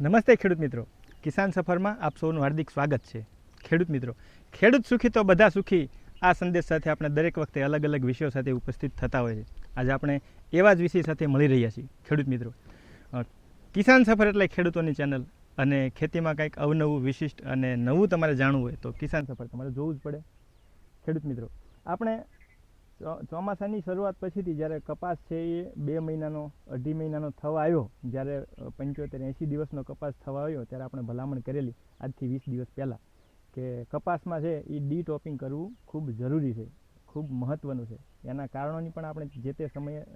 નમસ્તે ખેડૂત મિત્રો, કિસાન સફરમાં આપ સૌનું હાર્દિક સ્વાગત છે. ખેડૂત મિત્રો, ખેડૂત સુખી તો બધા સુખી આ સંદેશ સાથે આપણે દરેક વખતે અલગ અલગ વિષયો સાથે ઉપસ્થિત થતા હોય છે. આજે આપણે એવા જ વિષય સાથે મળી રહ્યા છીએ. ખેડૂત મિત્રો, કિસાન સફર એટલે ખેડૂતોની ચેનલ, અને ખેતીમાં કંઈક અવનવું વિશિષ્ટ અને નવું તમારે જાણવું હોય તો કિસાન સફર તમારે જોવું જ પડે. ખેડૂત મિત્રો, આપણે ચોમાસાની શરૂઆત પછીથી જ્યારે કપાસ છે એ 2 મહિનાનો 2.5 મહિનાનો થવા આવ્યો, જ્યારે 75-80 દિવસનો કપાસ થવા આવ્યો ત્યારે આપણે ભલામણ કરેલી આજથી 20 દિવસ પહેલાં કે કપાસમાં છે એ ડી ટોપિંગ કરવું ખૂબ જરૂરી છે, ખૂબ મહત્ત્વનું છે. એના કારણોની પણ આપણે જે તે સમયે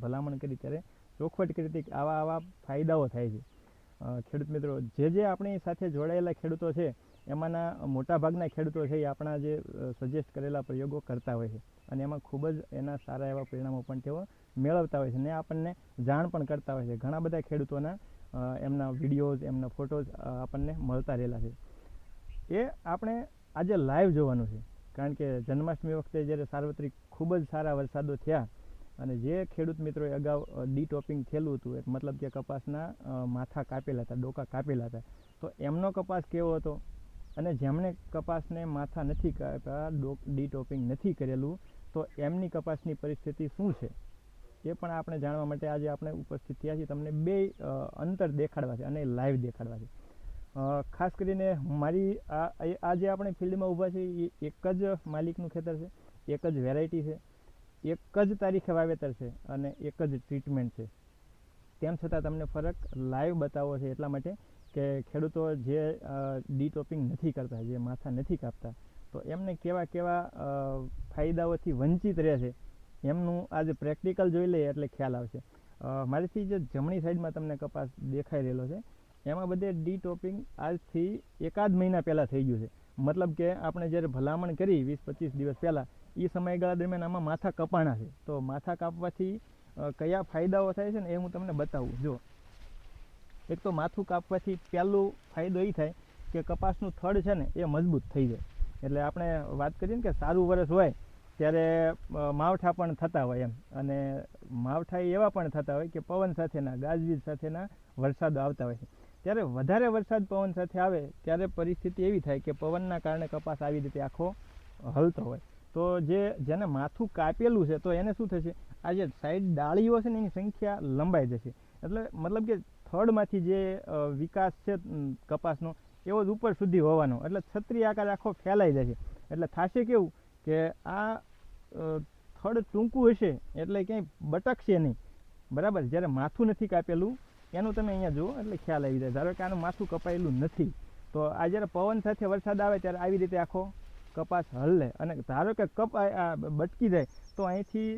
ભલામણ કરી ત્યારે ચોખવટ કરી હતી કે આવા ફાયદાઓ થાય છે. ખેડૂત મિત્રો, જે આપણી સાથે જોડાયેલા ખેડૂતો છે એમાંના મોટાભાગના ખેડૂતો છે એ આપણા જે સજેસ્ટ કરેલા પ્રયોગો કરતા હોય છે, અને એમાં ખૂબ જ એના સારા એવા પરિણામો પણ તેઓ મેળવતા હોય છે, ને આપણને જાણ પણ કરતા હોય છે. ઘણા બધા ખેડૂતોના એમના વિડીયોઝ, એમના ફોટોઝ આપણને મળતા રહેલા છે. એ આપણે આજે લાઈવ જોવાનું છે, કારણ કે જન્માષ્ટમી વખતે જ્યારે સાર્વત્રિક ખૂબ જ સારા વરસાદો થયા અને જે ખેડૂત મિત્રોએ અગાઉ ડી ટોપિંગ થયેલું હતું, મતલબ કે કપાસના માથા કાપેલા હતા, ડોકા કાપેલા હતા, તો એમનો કપાસ કેવો હતો, અને જેમણે કપાસને માથા નથી કાપ્યા, ડી ટોપિંગ નથી કરેલું, તો એમની કપાસની પરિસ્થિતિ શું છે એ પણ આપણે જાણવા માટે આજે આપણે ઉપસ્થિત થયા છીએ. તમને બે અંતર દેખાડવા છે અને લાઈવ દેખાડવા છે. ખાસ કરીને મારી આ જે આપણે ફિલ્ડમાં ઊભા છે એ એક જ માલિકનું ખેતર છે, એક જ વેરાયટી છે, એક જ તારીખે વાવેતર છે અને એક જ ટ્રીટમેન્ટ છે. તેમ છતાં તમને ફરક લાઈવ બતાવવો છે, એટલા માટે કે ખેડૂતો જે ડી ટોપિંગ નથી કરતા, જે માથા નથી કાપતા, તો એમને કેવા ફાયદાઓથી વંચિત રહે છે એમનું આજે પ્રેક્ટિકલ જોઈ લઈએ એટલે ખ્યાલ આવશે. મારીથી જે જમણી સાઈડમાં તમને કપાસ દેખાઈ રહેલો છે એમાં બધે ડી ટોપિંગ આજથી 1-1.5 મહિના પહેલાં થઈ ગયું છે. મતલબ કે આપણે જ્યારે ભલામણ કરી 20-25 દિવસ પહેલાં, એ સમયગાળા દરમિયાન આમાં માથા કપાણા છે. તો માથા કાપવાથી કયા ફાયદાઓ થાય છે ને એ હું તમને બતાવું. જો, એક તો માથું કાપવાથી પહેલું ફાયદો એ થાય કે કપાસનું થડ છે ને એ મજબૂત થઈ જાય. એટલે આપણે વાત કરીએ ને કે સારું વરસ હોય ત્યારે માવઠા પણ થતા હોય એમ, અને માવઠા એવા પણ થતા હોય કે પવન સાથેના, ગાજવીજ સાથેના વરસાદો આવતા હોય છે. ત્યારે વધારે વરસાદ પવન સાથે આવે ત્યારે પરિસ્થિતિ એવી થાય કે પવનના કારણે કપાસ આવી રીતે આખો હલતો હોય. તો જેને માથું કાપેલું છે તો એને શું થશે, આ જે સાઈડ ડાળીઓ છે ને એની સંખ્યા લંબાઈ જશે. એટલે મતલબ કે થડમાંથી જે વિકાસ છે કપાસનો એવો જ ઉપર સુધી હોવાનો, એટલે છત્રી આકાર આખો ફેલાઈ જશે. એટલે થશે કેવું કે આ થડ ટૂંકું હશે એટલે ક્યાંય બટકશે નહીં, બરાબર. જ્યારે માથું નથી કાપેલું એનું તમે અહીંયા જુઓ એટલે ખ્યાલ આવી જાય. ધારો કે આનું માથું કપાયેલું નથી, તો આ જ્યારે પવન સાથે વરસાદ આવે ત્યારે આવી રીતે આખો કપાસ હલે, અને ધારો કે બટકી જાય તો અહીંથી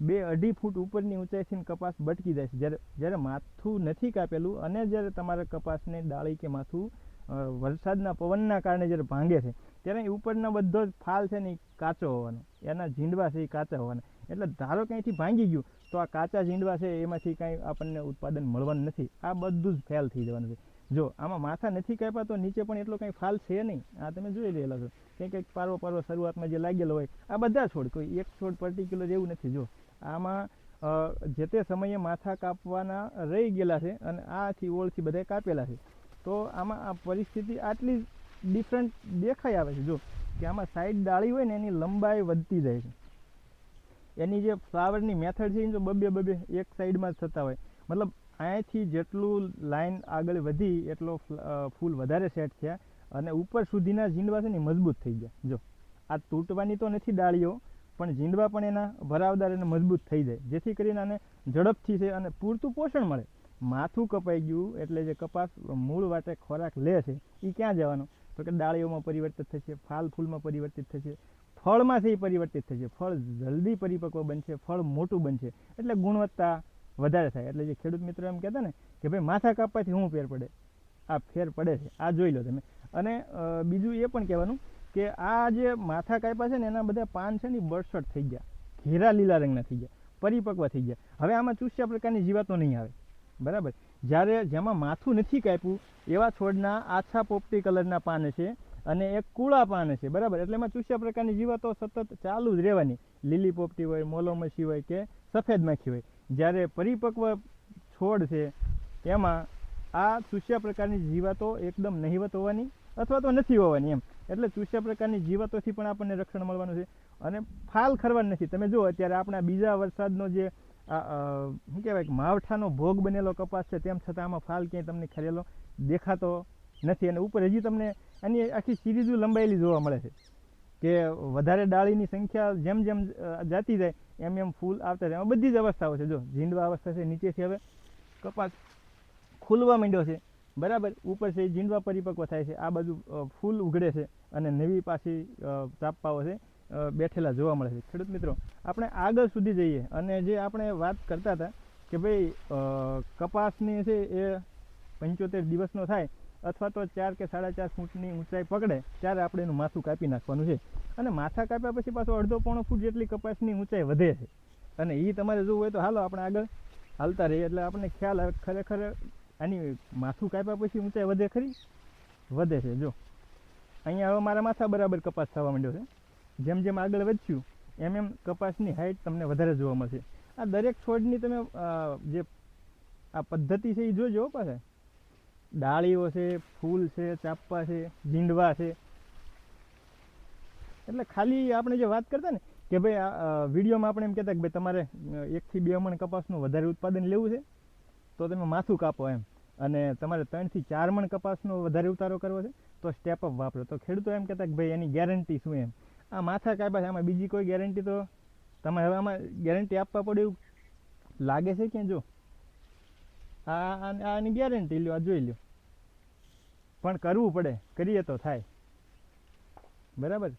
2-2.5 ફૂટ ઉપરની ઊંચાઈથી કપાસ બટકી જાય છે. જ્યારે માથું નથી કાપેલું અને જ્યારે તમારા કપાસની ડાળી કે માથું વરસાદના પવનના કારણે જ્યારે ભાંગે છે ત્યારે ઉપરના બધો જ ફાલ છે ને એ કાચો હોવાનો, એના ઝીંડવા છે એ કાચા હોવાના. એટલે ધારો કે અહીંથી ભાંગી ગયું તો આ કાચા ઝીંડવા છે એમાંથી કાંઈ આપણને ઉત્પાદન મળવાનું નથી, આ બધું જ ફેલ થઈ જવાનું છે. જો આમાં માથા નથી કાપ્યા તો નીચે પણ એટલો કંઈ ફાલ છે નહીં. આ તમે જોઈ રહેલા છો કંઈક પારવો શરૂઆતમાં જે લાગેલો હોય, આ બધા છોડ, કોઈ એક છોડ પર્ટિક્યુલર એવું નથી. જો આમાં જે તે સમયે માથા કાપવાના રહી ગયેલા છે અને આથી ઓળથી બધા કાપેલા છે. તો આમાં આ પરિસ્થિતિ આટલી ડિફરન્ટ દેખાઈ આવે છે. જો કે આમાં સાઈડ ડાળી હોય ને એની લંબાઈ વધતી જાય છે, એની જે ફ્લાવરની મેથડ છે એ જો બબે એક સાઈડમાં જ થતા હોય. મતલબ અહીંયાથી જેટલું લાઈન આગળ વધી એટલો ફૂલ વધારે સેટ થયા અને ઉપર સુધીના ઝીંડવા છે ને મજબૂત થઈ ગયા. જો આ તૂટવાની તો નથી ડાળીઓ, પણ ઝીંડવા પણ એના ભરાવદાર અને મજબૂત થઈ જાય, જેથી કરીને આને ઝડપથી છે અને પૂરતું પોષણ મળે. માથું કપાઈ ગયું એટલે જે કપાસ મૂળ વાટે ખોરાક લે છે એ ક્યાં જવાનો, તો કે ડાળીઓમાં પરિવર્તિત થશે, ફાલ ફૂલમાં પરિવર્તિત થશે, ફળમાં છે એ પરિવર્તિત થશે. ફળ જલ્દી પરિપક્વ બનશે, ફળ મોટું બનશે, એટલે ગુણવત્તા વધારે થાય. એટલે જે ખેડૂત મિત્રો એમ કહેતા ને કે ભાઈ માથા કાપવાથી શું ફેર પડે, આ ફેર પડે છે, આ જોઈ લો તમે. અને બીજું એ પણ કહેવાનું કે આ જે માથા કાપ્યા છે ને એના બધા પાન છે ને બરસટ થઈ ગયા, ઘેરા લીલા રંગના થઈ ગયા, પરિપક્વ થઈ ગયા. હવે આમાં ચૂસ્યા પ્રકારની જીવાતો નહીં આવે, બરાબર. જ્યારે જેમાં માથું નથી કાપ્યું એવા છોડના આછા પોપટી કલરના પાન છે અને એક કુળા પાન છે, બરાબર. એટલે એમાં ચૂસ્યા પ્રકારની જીવાતો સતત ચાલુ જ રહેવાની, લીલી પોપટી હોય, મોલોમસી હોય કે સફેદ માખી હોય. જ્યારે પરિપક્વ છોડ છે એમાં આ ચૂસ્યા પ્રકારની જીવાતો એકદમ નહિવત હોવાની અથવા તો નથી હોવાની એમ. એટલે ચૂસ્યા પ્રકારની જીવાતોથી પણ આપણને રક્ષણ મળવાનું છે. અને ફાલ ખરવાનું નથી. તમે જુઓ અત્યારે આપણા બીજા વરસાદનો જે શું કહેવાય કે માવઠાનો ભોગ બનેલો કપાસ છે, તેમ છતાં આમાં ફાલ ક્યાંય તમને ખરેલો દેખાતો નથી. અને ઉપર હજી તમને આની આખી સિરીઝો લંબાયેલી જોવા મળે છે કે વધારે ડાળીની સંખ્યા જેમ જેમ જાતી જાય એમ એમ ફૂલ આવતા જાય. એમાં બધી જ અવસ્થાઓ છે. જો ઝીંડવા અવસ્થા છે, નીચેથી હવે કપાસ ખુલવા માંડ્યો છે, બરાબર. ઉપર છે એ ઝીંડવા પરિપક્વ થાય છે, આ બાજુ ફૂલ ઉઘડે છે અને નવી પાછી ચાપાઓ છે બેઠેલા જોવા મળે છે. ખેડૂત મિત્રો, આપણે આગળ સુધી જઈએ અને જે આપણે વાત કરતા હતા કે ભાઈ કપાસની છે એ 75 દિવસનો થાય અથવા તો 4 કે 4.5 ફૂટની ઊંચાઈ પકડે ત્યારે આપણે એનું માથું કાપી નાખવાનું છે. અને માથા કાપ્યા પછી પાછો અડધો પોણો ફૂટ જેટલી કપાસની ઊંચાઈ વધે છે. અને એ તમારે જોવું હોય તો હાલો આપણે આગળ હાલતા રહીએ એટલે આપણને ખ્યાલ આવે ખરેખર આની માથું કાપ્યા પછી ઊંચાઈ વધે ખરી? વધે છે. જો અહીંયા હવે મારા માથા બરાબર કપાસ થવા માંડ્યો છે. જેમ જેમ આગળ વધ્યું એમ એમ કપાસની હાઇટ તમને વધારે જોવા મળશે. આ દરેક છોડની તમે જે આ પદ્ધતિ છે એ જોજો પાછા. ડાળીઓ છે, ફૂલ છે, ચાપા છે, ઝીંડવા છે. એટલે ખાલી આપણે જે વાત કરતા ને કે ભાઈ આ વિડીયોમાં આપણે એમ કહેતા કે ભાઈ તમારે 1 થી 2 મણ કપાસનું વધારે ઉત્પાદન લેવું છે તો તમે માથું કાપો એમ, અને તમારે 3 થી 4 મણ કપાસનો વધારે ઉતારો કરવો છે તો સ્ટેપ અપ વાપરો. તો ખેડૂતો એમ કહેતા કે ભાઈ એની ગેરંટી શું એમ. આ માથા કાપ્યા છે, આમાં બીજી કોઈ ગેરંટી તો તમે હવે આમાં ગેરંટી આપવા પડે એવું લાગે છે ક્યાં? જો આની ગેરંટી લ્યો, આ જોઈ લ્યો. પણ કરવું પડે, કરીએ તો થાય, બરાબર.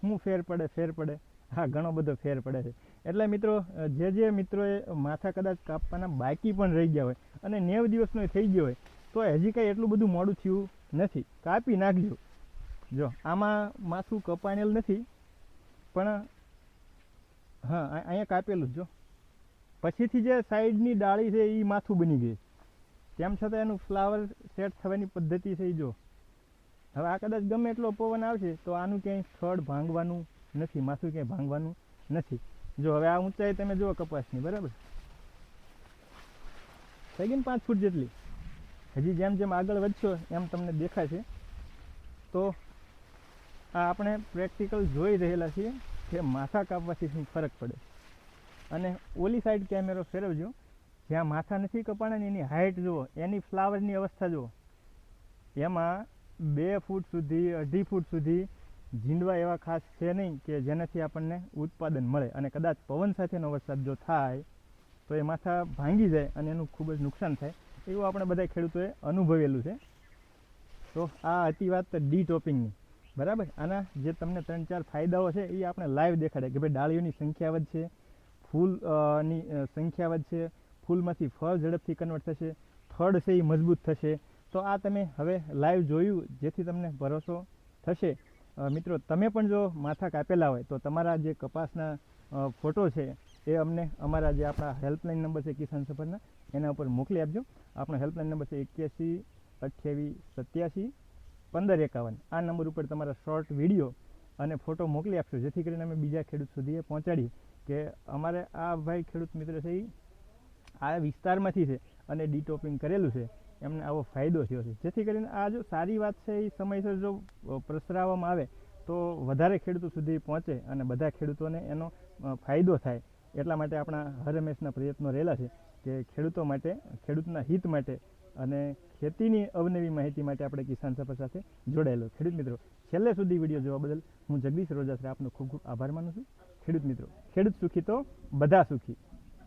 શું ફેર પડે? ફેર પડે, હા, ઘણો બધો ફેર પડે છે. એટલે મિત્રો, જે મિત્રોએ માથા કદાચ કાપવાના બાકી પણ રહી ગયા હોય અને 90 દિવસનો થઈ ગયો હોય તો હજી કાંઈ એટલું બધું મોડું થયું નથી, કાપી નાખજો. જો આમાં માથું કપાણેલ નથી પણ હા અહીંયા કાપેલું જ. જો પછીથી જે સાઈડની ડાળી છે એ માથું બની ગઈ, તેમ છતાં એનું ફ્લાવર સેટ થવાની પદ્ધતિ છે એ જો. હવે આ કદાચ ગમે એટલો પવન આવશે તો આનું ક્યાંય થડ ભાંગવાનું નથી, માથું ક્યાંય ભાંગવાનું નથી. જો હવે આ ઊંચાઈ તમે જુઓ કપાસની, બરાબર થઈ ગઈ ને 5 ફૂટ જેટલી. હજી જેમ જેમ આગળ વધશો એમ તમને દેખાય છે. તો આ આપણે પ્રેક્ટિકલ જોઈ રહેલા છીએ કે માથા કાપવાથી શું ફરક પડે. અને ઓલી સાઈડ કેમેરો ફેરવજો, જ્યાં માથા નથી કપાણા એની હાઇટ જુઓ, એની ફ્લાવરની અવસ્થા જુઓ. એમાં 2 ફૂટ સુધી 2.5 ફૂટ સુધી ઝીંડવા એવા ખાસ છે નહીં કે જેનાથી આપણને ઉત્પાદન મળે. અને કદાચ પવન સાથેનો વરસાદ જો થાય તો એ માથા ભાંગી જાય અને એનું ખૂબ જ નુકસાન થાય. એવું આપણે બધા ખેડૂતોએ અનુભવેલું છે. તો આ હતી વાત ડી ટોપિંગની, બરાબર. આના જે તમને 3-4 ફાયદાઓ છે એ આપણે લાઈવ દેખાડે કે ભાઈ ડાળીઓની સંખ્યા વધશે, ફૂલની સંખ્યા વધશે, ફૂલમાંથી ફળ ઝડપથી કન્વર્ટ થશે, થડ છે એ મજબૂત થશે. તો આ તમે હવે લાઈવ જોયું, જેથી તમને ભરોસો થશે. મિત્રો, તમે પણ જો માથા કાપેલા હોય તો તમારા જે કપાસના ફોટો છે એ અમને અમારા જે આપણા હેલ્પલાઇન નંબર છે કિસાન સફરના, એના ઉપર મોકલી આપજો. આપણો હેલ્પલાઇન નંબર છે 81 28 87 15 51. આ નંબર ઉપર તમારા શોર્ટ વિડીયો અને ફોટો મોકલી આપશો, જેથી કરીને અમે બીજા ખેડૂત સુધી એ પહોંચાડીએ કે અમારે આ ભાઈ ખેડૂત મિત્ર છે એ આ વિસ્તારમાંથી છે અને ડીટોપિંગ કરેલું છે, એમને આવો ફાયદો થયો છે. જેથી કરીને આ જો સારી વાત છે એ સમયસર જો પ્રસરાવવામાં આવે તો વધારે ખેડૂતો સુધી પહોંચે અને બધા ખેડૂતોને એનો ફાયદો થાય. એટલા માટે આપણા હર હંમેશના પ્રયત્નો રહેલા છે કે ખેડૂતો માટે, ખેડૂતના હિત માટે અને ખેતીની અવનવી માહિતી માટે આપણે કિસાન સફર સાથે જોડાયેલો. ખેડૂત મિત્રો, છેલ્લે સુધી વિડીયો જોવા બદલ હું જગદીશ રોજાસરા આપનો ખૂબ ખૂબ આભાર માનું છું. ખેડૂત મિત્રો, ખેડૂત સુખી તો બધા સુખી.